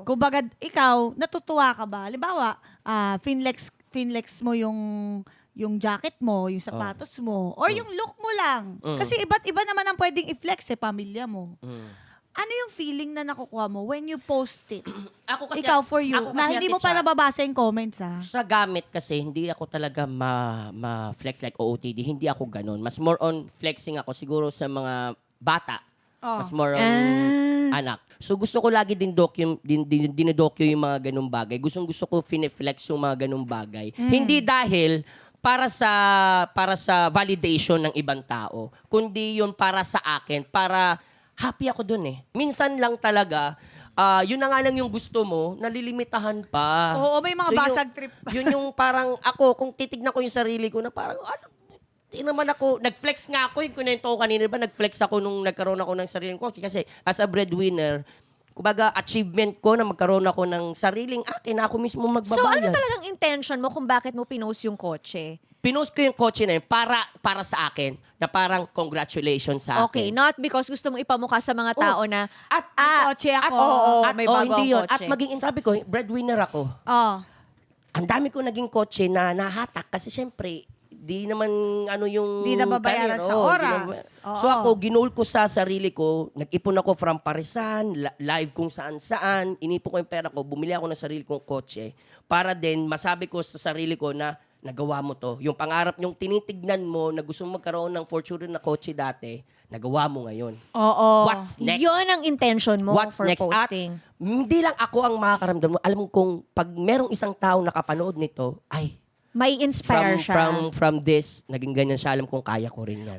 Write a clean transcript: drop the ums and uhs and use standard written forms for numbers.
Kumbaga, ikaw, natutuwa ka ba? Halimbawa, finlex mo yung jacket mo, yung sapatos mo, or yung look mo lang. Kasi iba't iba naman ang pwedeng i-flex pamilya mo. Ano yung feeling na nakukuha mo when you post it? Ako kasi, Ikaw for you, ako na kasi, hindi mo Ate pa Cha, nababasa yung comments, ha? sa gamit kasi, hindi ako talaga ma-flex like OOTD. Hindi ako ganun. Mas more on flexing ako siguro sa mga bata. Mas more on anak. So gusto ko lagi dinodocue yung mga ganung bagay. Gusto ko fine-flex yung mga ganung bagay. Hindi dahil para sa validation ng ibang tao, kundi yun para sa akin, para happy ako dun eh. Minsan lang talaga, yun na nga lang yung gusto mo, nalilimitahan pa. Oo, may mga basag trip pa. Yun yung parang ako, kung titignan ko yung sarili ko na parang, ano, di naman ako, nag-flex nga ako, yung kunento ko kanina ba, nag-flex ako nung nagkaroon ako ng sariling ko. Kasi as a breadwinner, kumbaga achievement ko na magkaroon ako ng sariling akin na ako mismo magbabayad. So ano talagang intention mo kung bakit mo pinost yung kotse? Pinost ko yung kotse na yun para sa akin, na parang congratulations sa akin. Okay, not because gusto mong ipamukha sa mga tao na, kotse ako. may bago hindi yun. ang kotse. At maging, sabi ko, breadwinner ako. Ang dami ko naging kotse na nahatak kasi syempre, di naman ano yung Di nababayaran career, sa oras. So ako, ginol ko sa sarili ko, nag-ipon ako from Parisan, live kung saan-saan, inipon ko yung pera ko, bumili ako ng sarili kong kotse para din masabi ko sa sarili ko na nagawa mo to. Yung pangarap, yung tinitignan mo na gusto mo magkaroon ng fortune na kotse dati, nagawa mo ngayon. Oo. What's next? Yun ang intention mo What's for next? posting. At hindi lang ako ang makakaramdam mo. Alam mo kung pag merong isang tao nakapanood nito, ay, May inspire siya. from this, naging ganyan siya. Alam kong kaya ko rin yan.